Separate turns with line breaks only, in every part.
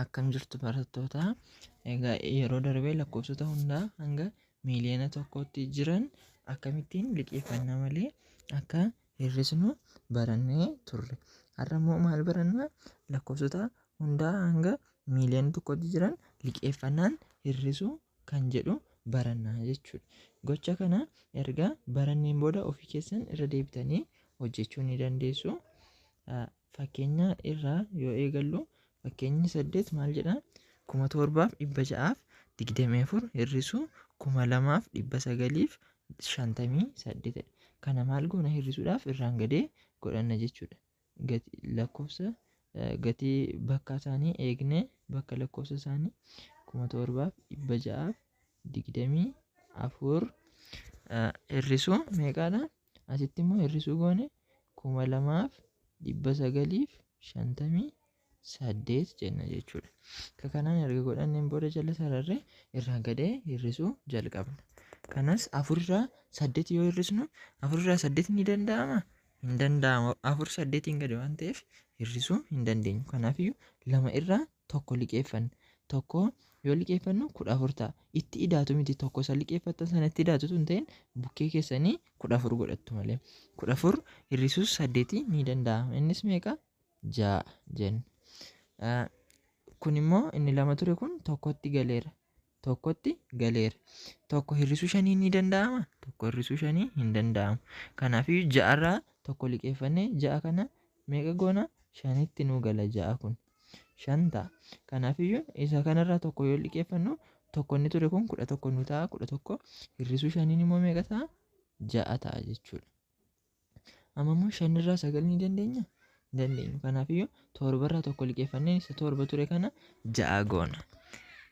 Akkam jirtu barattoota. Egaa yeroo darbee lakkoofsota hundaa hanga miiliyoona tokkootti jiran akkamittiin liqeeffannaa malee akka hir'isnu barannee turre. Har'a immoo maal barannaa? Lakkoofsota hundaa hanga miiliyoona tokkootti jiran liqeeffannaan hir'isuu kan jedhu barannaa jechuudha. Gocha kana erga baranneen booda ofii keessan irra deebitanii hojjechuu ni dandeessu. Fakkeenya irraa yoo eegallu fakkeenyi 8 maal jedha? 1724 hir'isuu 2958. Kana maal goona hir'isuudhaaf irraan gadee godhanna jechuudha. Lakkoofsa gatii bakka isaanii eegnee bakka lakkoofsa isaanii 1724 hir'isuu meeqaadha? Asitti immoo hir'isuu goone 2958 jenna jechuudha. Kanaan erga godhanneen booda jala sararree irraan gadee hir'isuu jalqabna. Kanas 4 irraa 8 yoo hir'isnu 4 irraa 8 ni danda'amaa? Hin danda'amu. 4 8 gadi waan ta'eef hir'isuu hin dandeenyu. Kanaafiyyuu 2 irraa tokko liqeeffanna. Tokko yoo liqeeffannu 14 ta'a. Itti idaatu miti. Tokko isa liqeeffattan sanatti idaatutu hin ta'in bukkee keessanii 14 godhattu malee. 14 hir'isuus 8 ni danda'ama. Innis meeqa? 6 jenna. Kun immoo inni 2 ture kun tokkotti galeera. Tokko hir'isuu 5 ni danda'amaa? Tokko hir'isuu 5 hin danda'amu. Kanaafiyyuu 6 irraa tokko liqeeffannee 6 kana meeqa goona? 5tti nuu gala 6 kun. 5 ta'a. Kanaafiyyuu isa kanarraa tokko yoo liqeeffannu tokko inni ture kun 11 nu ta'a. 11 hir'isuu 5 immoo meeqa ta'a? 6 ta'a jechuudha. Amma immoo 5 irraa 9 ni dandeenyaa? Hin dandeenyu. Kanaafiyyuu 7 irraa tokko liqeeffannee isa 7 ture kana 6 goona.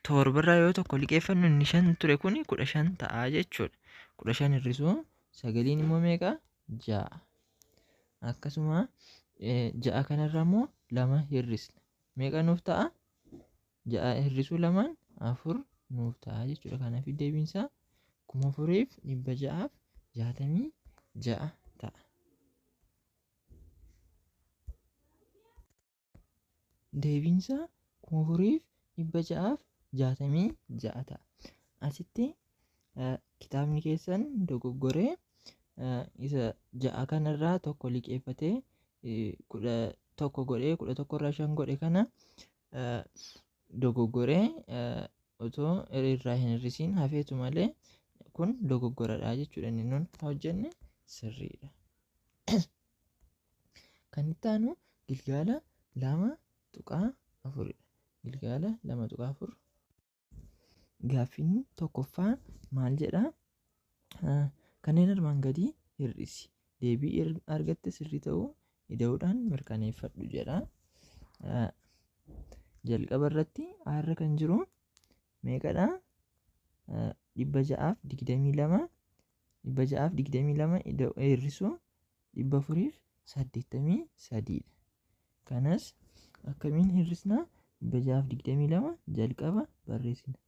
7 irraa yoo tokko liqeeffannu inni 5 ture kun 15 ta'a jechuudha. 15 hir'isuu 9 immoo meeqa? 6. Akkasuma 6 kanarraa immoo 2 hir'isna. Meeqa nuuf ta'a? 6 hir'isuu 2 4 nuuf ta'a jechuudha. Kanaaf deebiin isaa 4666 ta'a. Deebiin isaa 4666 ta'a. Asitti kitaabni keessan dogoggoree isa 6 kanarraa tokko liqeeffatee 11 godhee 11 irraa 5 godhe kana dogoggoree otoo irraa hin hir'isiin hafeetu malee kun dogoggoradha jechuudha. Inni nun hojjenne sirriidha. Kan itti aanu Gilgaala 2.4dha. Gilgaala 2.4. Gaaffiin tokkoffaa maal jedhaa? Kanneen armaan gadii hir'isi. Deebii argatte sirrii ta'uu ida'uudhaan mirkaneeffadhu jedha. Jalqaba irratti har'a kan jiru meeqadha? 622 hir'isuu 483 dha. Kanas akkamiin hir'isnaa? 622 jalqaba barreessina.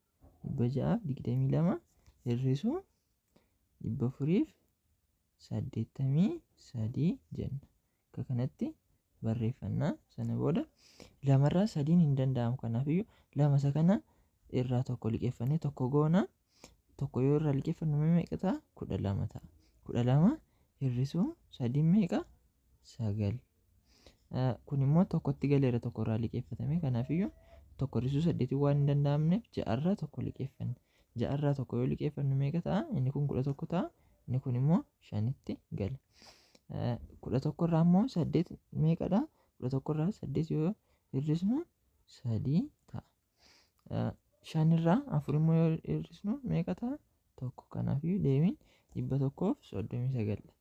622 hir'isuu 483 jenna. Akka kanatti barreeffannaa. Sana booda 2 irraa 3 hin danda'amu. Kanaafiyyuu 2 isa kana irraa tokko liqeeffannee tokko goona. Tokko yoo irraa liqeeffannu meeqa ta'a? 12 ta'a. 12 hir'isuu 3 meeqa? 9. Kun immoo tokkotti galeera tokko irraa liqeeffatame. Kanaafiyyuu tokko hir'isuu 8 waan hin danda'amneef 6 irraa tokko liqeeffanne. 6 irraa tokko yoo liqeeffannu meeqa ta'a? Inni kun 11 ta'a. Inni kun immoo 5tti gala. 11 irraa immoo 8 meeqadha? 11 irraa 8 yoo hir'isnu 3 ta'a. 5 irraa 4 immoo yoo hir'isnu meeqa ta'a? 1. Kanaafiyyuu deebiin 139 dha.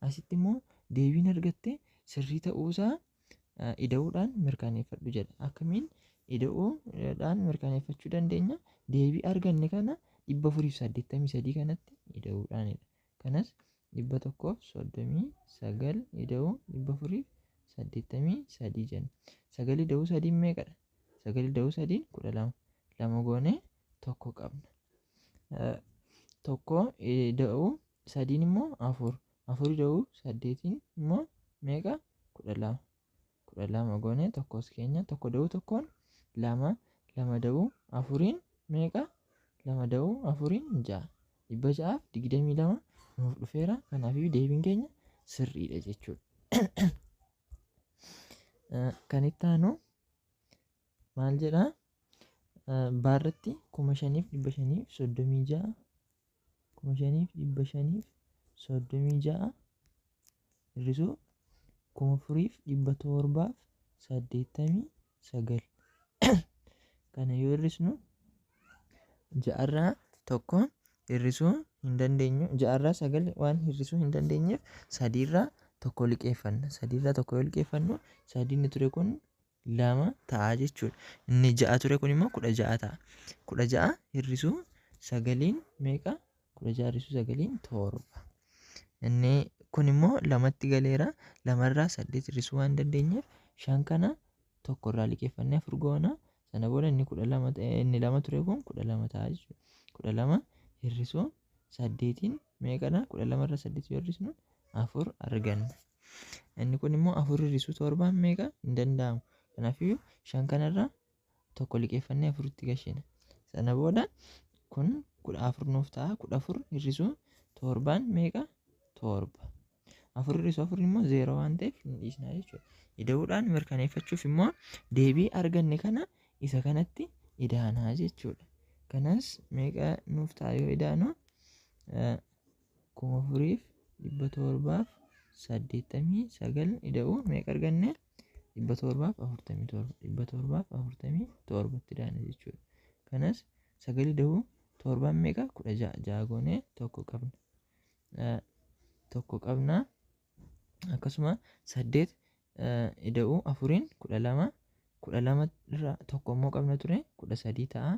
Asitti immoo deebiin argatte sirrii ta'uusaa ida'uudhaan mirkaneeffadhu jedha. Akkamiin ida'uudhaan mirkaneeffachuu dandeenya? Deebii arganne kana 483 kanatti ida'uudhaanidha. Kanas 139 ida'uu 483 jenna. 9 ida'uu 3 meeqadha? 9 ida'uu 3 12. 2 goonee tokko qabna. Tokko ida'uu 3 immoo 4. 4 ida'uu 8 immoo meeqa? 12. 12 goonee tokkos keenya tokko ida'uu tokkoon 2 lama da'uu afuriin meeqa? Lama da'uu afuriin 6. 622 nuuf dhufeera. Kanaafiyyuu deebiin keenya sirriidha jechuudha. Kan itti aanu maal jedhaa? Baarratti 5,536 5,536 hir'isuu 4,789 kana yoo hir'isnu 6 tokko hir'isuu hin dandeenyu. 6 9 waan hir'isuu hin dandeenyeef 3 tokko liqeeffanna. 3 tokko yoo liqeeffannu 3 inni ture kun 2 ta'a jechuudha. Inni 6 ture kun immoo 16 ta'a. 16 hir'isuu 9 meeqa? 16 hir'isuu 9 7. Inni kun immoo 2tti galeera. 2 irraa 8 hir'isuu waan dandeenyeef 5 kana tokko irraa liqeeffannee 4 goona. Sana booda inni 2 ture kun 12 ta'a jechuudha. 12 hir'isuu 8 meeqadha? 12 irraa 8 yoo hir'isnu 4 arganna. Inni kun immoo 4 hir'isuu 7 meeqa? Hin danda'amu. Kanaafiyyuu 5 kanarraa tokko liqeeffannee 4tti gashina. Sana booda kun 14 nuuf ta'a. 14 hir'isuu 7 meeqa? 7. 4 hir'isuu 4 immoo 0 waan ta'eef hin dhiisna jechuudha. Ida'uudhaan mirkaneeffachuuf immoo deebii arganne kana isa kanatti idaanaa jechuudha. Kanas meeqa nuuf ta'a yoo idaanu? 4,789 ida'uu meeqa arganne? 747. 747tti idaana jechuudha. Kanas 9 ida'uu 7 meeqa? 16. 6 goonee tokko qabna. Tokko qabna. Akkasuma 8 ida'uu 4 12. 12 irraa tokko immoo qabna ture 13 ta'a.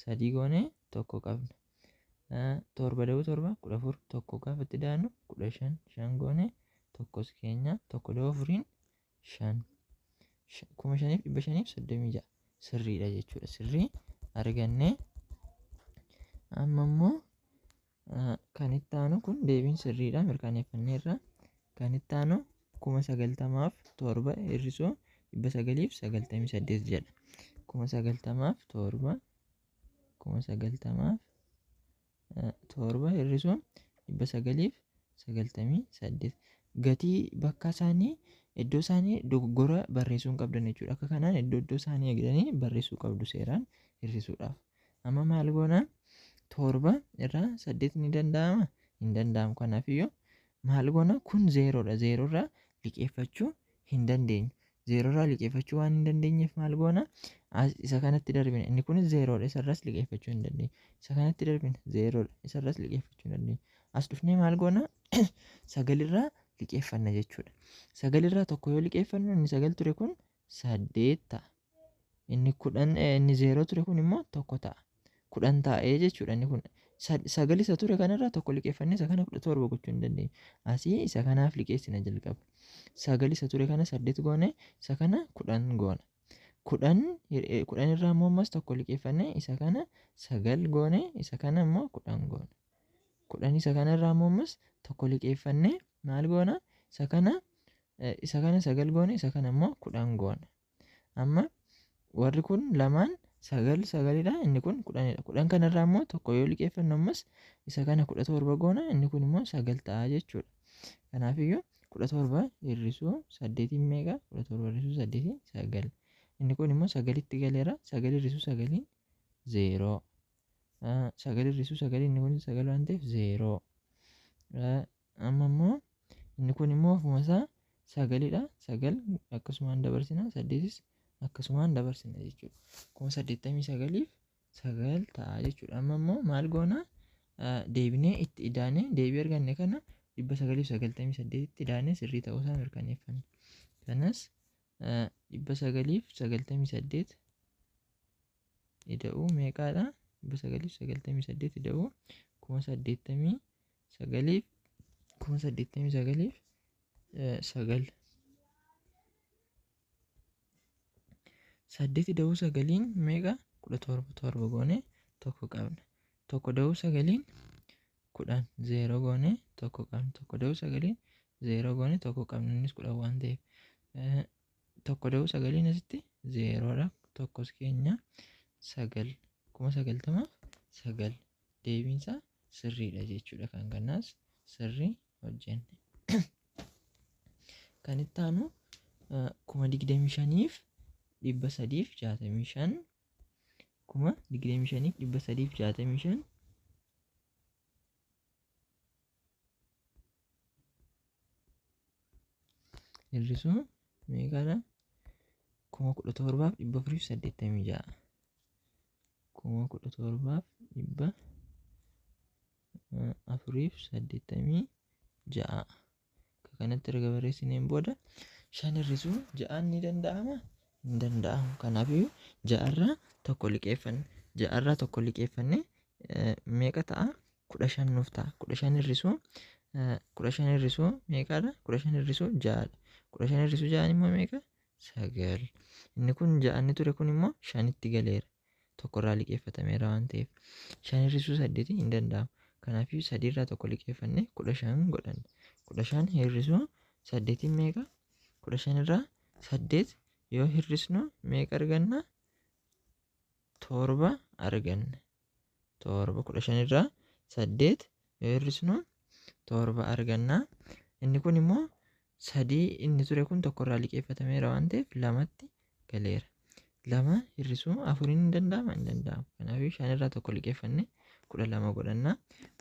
3 goonee tokko qabna. 7 da'uu 7 14 tokko gaafa itti daanu 15. 5 goonee tokkos keenya tokko da'uu 4 5. 5,536 sirriidha jechuudha. Sirrii argannee amma immoo kan itti aanu kun deebiin sirriidha mirkaneeffanneerra. Kan itti aanu 90,7 hir'isuu 998 jedha. 90,7 hir'isuu 998. Gatii bakka isaanii iddoo isaanii dogoggora barreessuu hin qabdan jechuudha. Akka kanaan iddoo isaanii eegdanii barreessuu qabdu seeraan hir'isuudhaaf. Amma maal goona? 7 irraa 8 ni danda'ama? Hin danda'amu. Kanaafiyyuu maal goona? Kun 0dha. 0 irraa liqeeffachuu hin dandeenyu. 0 irraa liqeeffachuu waan hin dandeenyeef maal goona? Isa kanatti darbina. Inni kunis 0dha. Isarraas liqeeffachuu hin dandeenyu. Isa kanatti darbina. 0dha. Isarraas liqeeffachuu hin dandeenyu. As dhufnee maal goona? 9 irraa liqeeffanna jechuudha. 9 irraa tokko yoo liqeeffannu inni 9 ture kun 8 ta'a. Inni 0 ture kun immoo tokko ta'a. 10 ta'ee jechuudha. Inni kun 9 isa ture kanarraa tokko liqeeffannee isa kana 17 gochuu hin dandeenyu. Asii isa kanaaf liqeessina jalqaba. 9 isa ture kana 8 goone isa kana 10 goona. 10 irraa immoo ammas tokko liqeeffannee isa kana 9 goone isa kana immoo 10 goona. 10 isa kanarraa immoo ammas tokko liqeeffannee maal goona? Isa kana 9 goone isa kana immoo 10 goona. Amma warri kun lamaan 9 9dha. Inni kun 10dha. 10 kanarraa immoo tokko yoo liqeeffannu ammas isa kana 17 goona. Inni kun immoo 9 ta'a jechuudha. Kanaafiyyuu 17 hir'isuu 8 meeqa? 17 hir'isuu 8 9. Inni kun immoo 9tti galeera. 9 hir'isuu 9 0. 9 hir'isuu 9 inni kun 9 waan ta'eef 0. Amma immoo inni kun immoo ofuma isaa 9dha. 9 akkasumaan dabarsina. 8s akkasumaan dabarsina jechuudha. 89,900 9 ta'a jechuudha. Amma immoo maal goona? Deebinee itti idaanee deebii arganne kana 998tti idaanee sirrii ta'uusaa mirkaneeffanna. Kanas 998 ida'uu meeqaadha? 998 ida'uu 89,900 9 8 da'uu 9 meeqa? 17 goone tokko qabna. Tokko da'uu 9 10 0 goone tokko qabna. Tokko da'uu 9 0 goone tokko qabna. Innis 10 waan ta'eef tokko da'uu 9 asitti 0dha. Tokkos keenya 9 9,90 deebiinsaa sirriidha jechuudha. Kan kanaas sirrii hojjenne. Kan itti aanu 25,365 25,365 hir'isuu meeqaadha? 17,486 17,486 kanatti erga barreessineen booda 5 hir'isuu 6 ni danda'ama? Hin danda'amu. Kanaafiyyuu 6 irraa tokko liqeeffanne. 6 irraa tokko liqeeffanne meeqa ta'a? 15 nuuf ta'a. 15 hir'isuu meeqaadha? 15 hir'isuu 6dha. 15 hir'isuu 6 immoo meeqa? 9. Inni kun 6 inni ture kun immoo 5tti galeera. Tokko irraa liqeeffatameera waan ta'eef. 5 hir'isuu 8 hin danda'amu. Kanaafiyyuu 3 irraa tokko liqeeffanne 15 godhanne. 15 hir'isuu 8 meeqa? 15 irraa 8 yoo hir'isnu meeqa arganna? 7 arganna. 7 15 irraa 8 yoo hir'isnu 7 arganna. Inni kun immoo 3 inni ture kun tokko irraa liqeeffatameera waan ta'eef 2tti galeera. 2 hir'isuu 4 hin danda'ama? Hin danda'amu. Kanaafuu 5 irraa tokko liqeeffanne 12 godhanna.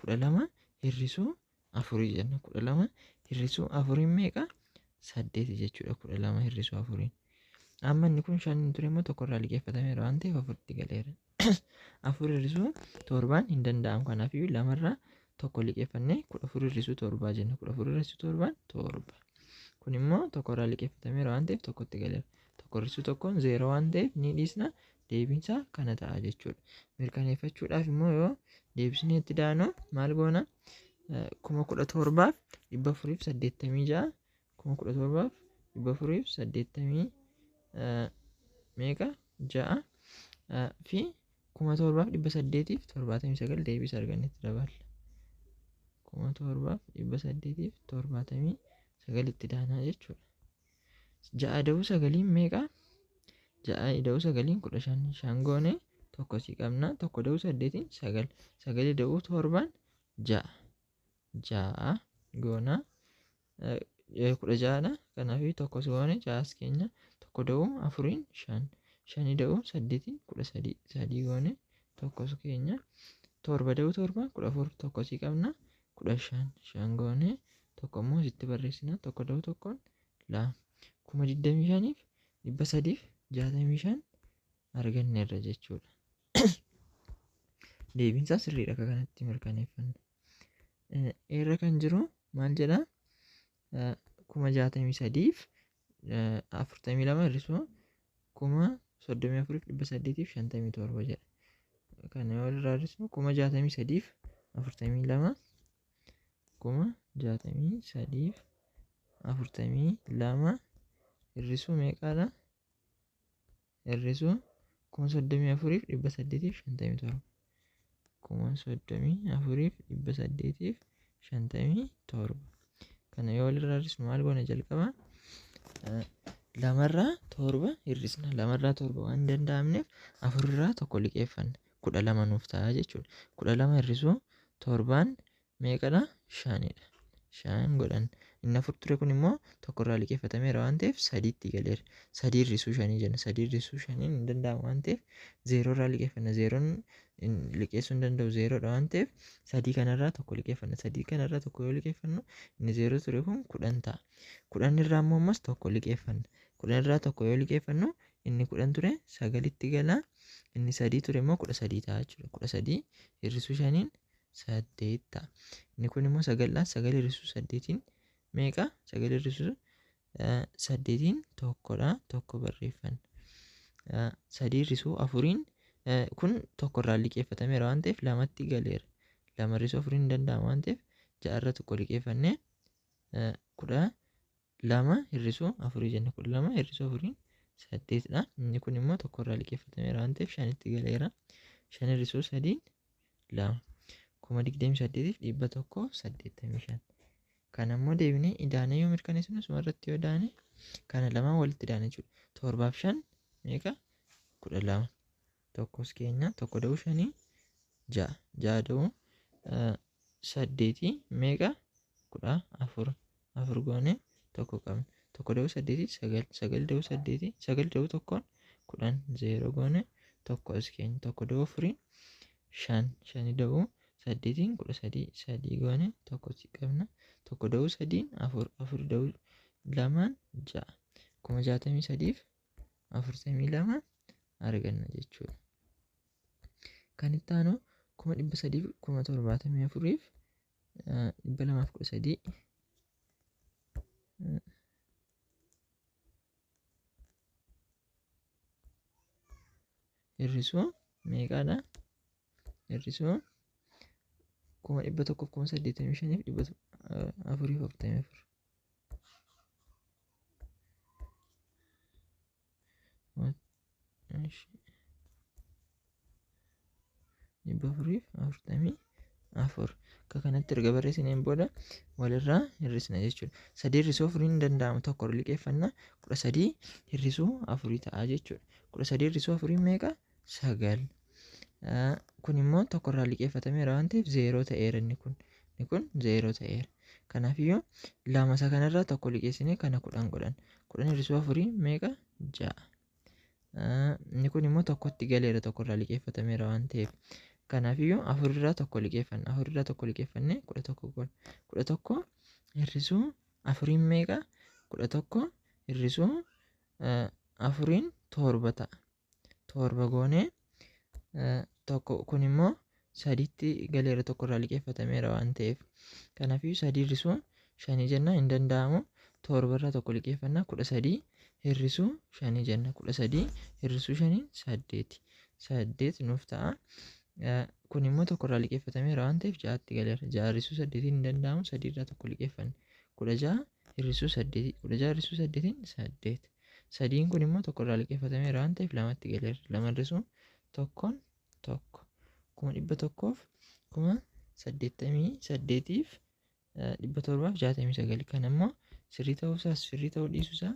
12 hir'isuu 4 jenna. 12 hir'isuu 4 meeqa? 8 jechuudha. 12 hir'isuu 4. Amma inni kun 5 inni ture immoo tokko irraa liqeeffatameera waan ta'eef 4tti galeera. 4 hir'isuu 7 hin danda'amu. Kanaafuu 2 irraa tokko liqeeffanne 14 hir'isuu 7 jenna. 14 hir'isuu 7 7. Kun immoo tokko irraa liqeeffatameera waan ta'eef tokkotti galeera. Tokko hir'isuu tokkoon 0 waan ta'eef ni dhiisna. Deebiinsaa kana ta'a jechuudha. Mirkaneeffachuudhaaf immoo yoo deebisnee itti daanu maal goona? 17,486 17,486 meeqa? 6 fi 7,879 deebisa argannetti daballa. 7,879 itti daanaa jechuudha. 6 da'uu 9 meeqa? 6 da'uu 9 15 5 goone tokko si qabna. Tokko da'uu 8 9 9 da'uu 7 6 6 goona 16dha. Kanaafuu tokko si goone 6 keenya tokko da'uu 4 5 5 da'uu 8 13 3 goone tokko keenya 7 da'uu 7 14 tokko si qabna 15 5 goone tokko immoo sitti barreessina. Tokko da'uu tokkoon 2 25,365 arganneerra jechuudha. Deebiinsaa sirriidha. Akka kanatti mirkaneeffanna. Irra kan jiru maal jedhaa? 63,042 hir'isuu 34,857 jedha. Kana yoo irraa hir'isnu 63,042 63,042 hir'isuu meeqaadha? Hir'isuu 34,857 34,857. Kana yoo walirraa hir'isnu maal goona jalqaba? 2 irraa 7 hir'isna. 2 irraa 7 waan hin danda'amneef 4 irraa tokko liqeeffanna. 12 nuuf ta'a jechuudha. 12 hir'isuu 7 meeqadha? 5dha. 5 godhanna. Inni 4 ture kun immoo tokko irraa liqeeffatameera waan ta'eef 3tti galeera. 3 hir'isuu 5 jenna. 3 hir'isuu 5 hin danda'amu waan ta'eef 0 irraa liqeeffanna. 0 liqeessuu hin danda'u 0dha waan ta'eef 3 kanarraa tokko liqeeffanna. 3 kanarraa tokko yoo liqeeffannu inni 0 ture kun 10 ta'a. 10 irraa immoo ammas tokko liqeeffanna. 10 irraa tokko yoo liqeeffannu inni 10 ture 9tti gala. Inni 3 ture immoo 13 ta'a jechuudha. 13 hir'isuu 5 8 ta'a. Inni kun immoo 9dha. 9 hir'isuu 8 meeqa? 9 hir'isuu 8 tokkodha. Tokko barreeffanna. 3 hir'isuu 4 kun tokko irraa liqeeffatameera waan ta'eef 2tti galeera. 2 hir'isuu 4 hin danda'amu waan ta'eef 6 irra tokko liqeeffannee 12 hir'isuu 4 jenna. 12 hir'isuu 4 8dha. Inni kun immoo tokko irraa liqeeffatameera waan ta'eef 5tti galeera. 5 hir'isuu 3 2 28,185. Kana immoo deebinee idaanee yoo mirkaneessinu suma irratti yoo daane kana lamaan walitti daane jechuudha. 7 fi 5 meeqa? 12. tokkos keenya tokko da'uu 5 6 6 da'uu 8 meeqa 14 4 goone tokko qabna tokko da'uu 8 9 9 da'uu 8 9 da'uu tokkoon 10 0 goone tokko as keenya tokko da'uu 4 5 5 da'uu 8 13 3 goone tokko si qabna tokko da'uu 3 4 4 da'uu 2 6 63 fi 42 arganna jechuudha. Kan itti aanu 300 fi 74 fi 213 hir'isuu meeqaadha? Hir'isuu 185 fi 444 akka kanatti erga barreessineen booda walirraa hir'isna jechuudha. 3 hir'isuu 4 hin danda'amu tokko liqeeffannaa 13 hir'isuu 4 ta'a jechuudha. 13 hir'isuu 4 meeqa? 9. Kun immoo tokko irraa liqeeffatameera waan ta'eef 0 ta'eera inni kun 0 ta'eera. Kanaafiyyuu lama isa kanarraa tokko liqeessinee kana 10 godhan 10 hir'isuu 4 meeqa? 6. Inni kun immoo tokkotti galeera tokko irraa liqeeffatameera waan ta'eef. Kanaafiyyuu 4 irraa tokko liqeeffanna 4 irraa tokko liqeeffannee 11 goona 11 hir'isuu 4 meeqa? 11 hir'isuu 4 7 ta'a 7 goonee tokko kun immoo 3tti galeera tokko irraa liqeeffatameera waan ta'eef. Kanaafiyyuu 3 hir'isuu 5 jenna hin danda'amu 7 irraa tokko liqeeffannaa 13 hir'isuu 5 jenna 13 hir'isuu 5 8 8 nuuf ta'a. Kun immoo tokko irraa liqeeffatameera waan ta'eef 6tti galeera 6 hir'isuu 8 hin danda'amu 3 irraa tokko liqeeffanne 16 hir'isuu 8 16 hir'isuu 8 8 3 kun immoo tokko irraa liqeeffatameera waan ta'eef 2tti galeera 2 hir'isuu tokkoon tokko 100 1,088 fi 769 kan immoo sirrii ta'uusaas sirrii ta'uu dhiisuusaa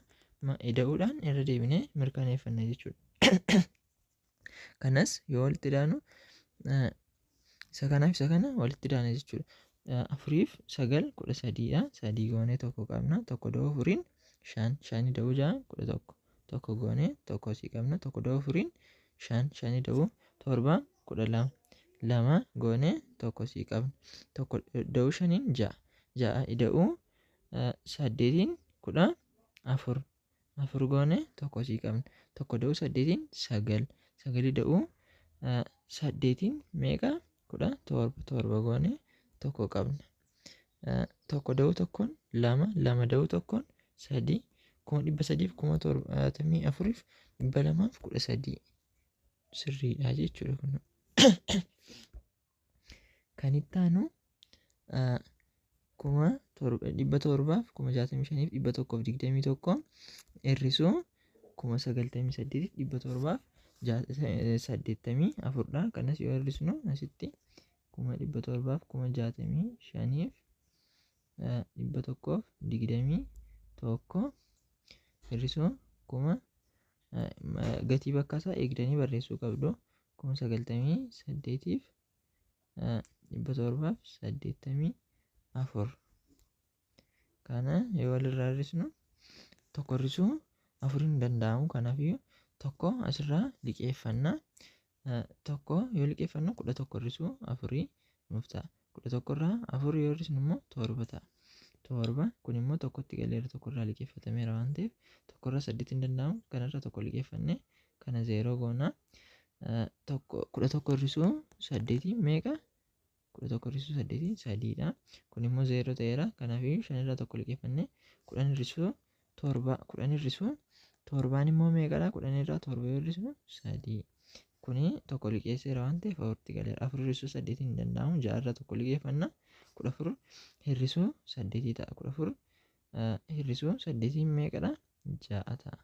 ida'uudhaan irra deebinee mirkaneeffanna jechuudha. Kanas yoo walitti daanu isa kanaaf isa kana walitti daana jechuudha. 4 fi 9 13dha. 3 goonee tokko qabna. Tokko da'uu 4 5 5 da'uu 6 11 tokko goonee tokko sii qabna. Tokko da'uu 4 5 5 da'uu 7 12 2 goonee tokko sii qabna. Tokko da'uu 5 6 6 da'uu 8 14 4 goonee tokko sii qabna. Tokko da'uu 8 9 9 da'uu 8 meeqa 17 7 goonee tokko qabna. Tokko da'uu tokkoon 2 2 da'uu tokkoon 3 374 fi 213 sirriidha jechuudha kun. Kan itti aanu 700 fi 65 fi 121 hir'isuu 98 fi 784dha. Kanas yoo hir'isnu asitti 700 fi 65 fi 121 hir'isuu gatii bakka isaa eegdanii barreessuu qabdu 98 fi 784 kana yoo walirraa hir'isnu tokko hir'isuu 4 hin danda'amu. Kanaafiyyuu tokko asirraa liqeeffannaa. Tokko yoo liqeeffannu 11 hir'isuu 4 nuuf ta'a. 11 irraa 4 yoo hir'isnu immoo 7 ta'a. 7 kun immoo tokkotti galeera tokko irraa liqeeffatameera waan ta'eef tokko irraa 8 hin danda'amu. Kanarraa tokko liqeeffannee kana 0 goona. 11 hir'isuu 8 meeqa? 11 hir'isuu 8 3dha. Kun immoo 0 ta'eera. Kanaafiyyuu 5 irraa tokko liqeeffannee 10 hir'isuu 7 10 hir'isuu 7 immoo meeqadha? 10 irraa 7 yoo hir'isnu 3. Kuni tokko liqeesseera waan ta'eef 4tti galeera. 4 hir'isuu 8 hin danda'amu. 6 irraa tokko liqeeffannaa 14 hir'isuu 8 ta'a. 14 hir'isuu 8 meeqadha? 6 ta'a.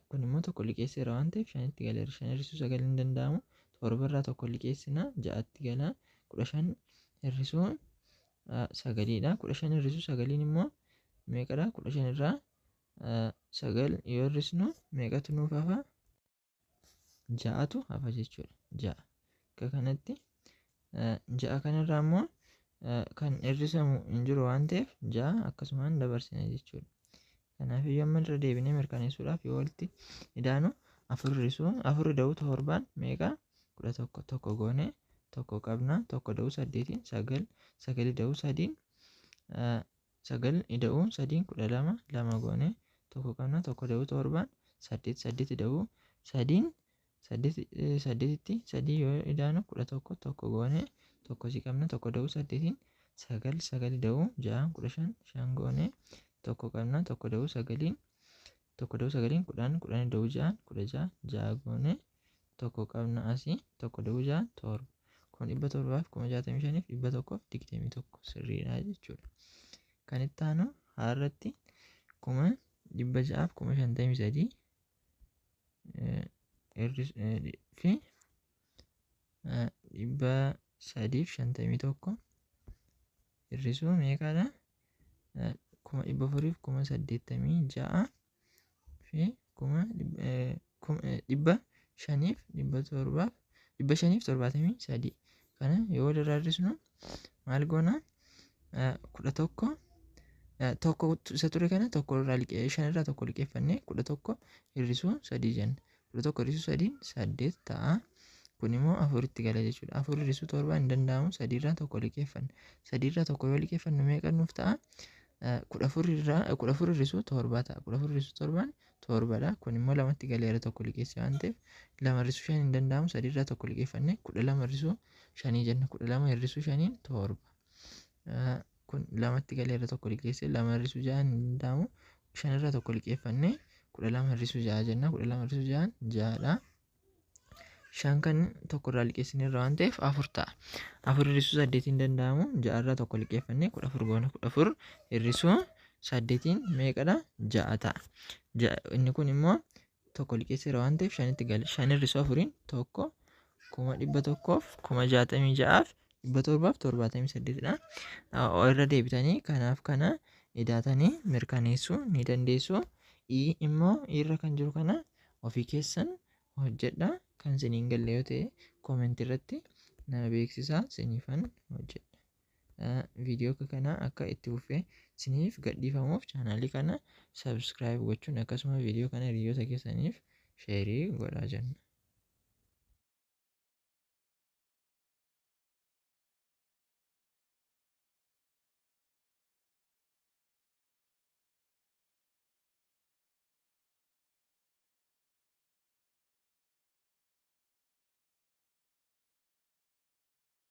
Kun immoo tokko liqeesseera waan ta'eef 5tti galeera. 5 hir'isuu 9 hin danda'amu. 7 irraa tokko liqeessina 6tti gala. 15 hir'isuu 9dha. 15 hir'isuu 9 immoo meeqadha? 15 irraa 9 yoo hir'isnu meeqatu nuuf hafa? ja'atu hafa jechuudha. Ja'a. Akka kanatti ja'a kanarraa immoo kan hir'isamu hin jiru waan ta'eef ja'a akkasumaan dabarsina jechuudha. Kanaafiyyuu amma irra deebinee mirkaneessuudhaaf yoo walitti idaanu afur hir'isuu afur ida'uu torbaan meeqa 11 tokko goone tokko qabna tokko ida'uu 8 9 9 ida'uu 3 9 ida'uu 3 12 2 goone tokko qabna tokko ida'uu torbaan 8 8 ida'uu 3 8tti 3 yoo idaanu 11 tokko goone tokko si qabna tokko ida'uu 8 9 9 ida'uu 6 15 5 goone tokko qabna tokko ida'uu 9 tokko ida'uu 9 10 10 ida'uu 6 16 6 goone tokko qabna asii tokko ida'uu 6 torba kun 765 fi 121 sirriidha jechuudha. Kan itti aanu har'atti 653 fi 351 hir'isuu meeqadha? 486 fi 573 kana yoo walirraa hir'isnu maal goona? 11 tokko isa ture kana tokko irraa 5 irraa tokko liqeeffannee 11 hir'isuu 3 jenna. 11 hir'isuu 3 8 ta'a. Kun immoo 4 itti gala jechuudha. 4 hir'isuu 7 hin danda'amu. 3 irraa tokko liqeeffanna. 3 irraa tokko yoo liqeeffannu meeqa nuuf ta'a? 14 hir'isuu 7 ta'a. 14 hir'isuu 7 torbadha. Kun immoo lamatti galeera tokko liqeesse waan ta'eef 2 hir'isuu 5 hin danda'amu. 3 irraa tokko liqeeffannee 12 hir'isuu 5 jenna. 12 hir'isuu 5 torba. Kun lamatti galeera tokko liqeesse 2 hir'isuu 6 hin danda'amu. 5 irraa tokko liqeeffannee 12 hir'isuu 6 jenna. 12 hir'isuu 6 6dha. 5 kan tokko irraa liqeessine irraa waan ta'eef 4 ta'a. 4 hir'isuu 8 hin danda'amu. 6 irraa tokko liqeeffannee 14 goona. 14 hir'isuu 8 meeqadha? 6 ta'a. Inni kun immoo tokko liqeesseera waan ta'eef 5 itti gala. 5 hir'isuu 4 tokko 1,166 fi 778dha. Irra deebitanii kanaaf kana idaatanii mirkaneessuu ni dandeessu. Immoo irra kan jiru kana ofii keessan hojjedha. Kan isiniin galle yoo ta'e koomentii irratti na beeksisaa isiniifan hojjedha. Viidiyoo kana akka itti fufee isiniif gadhiifamuuf chaanaalii kana sabskiraayib gochuun akkasuma viidiyoo kana hiriyoota keessaniif sheerii godhaa jenna.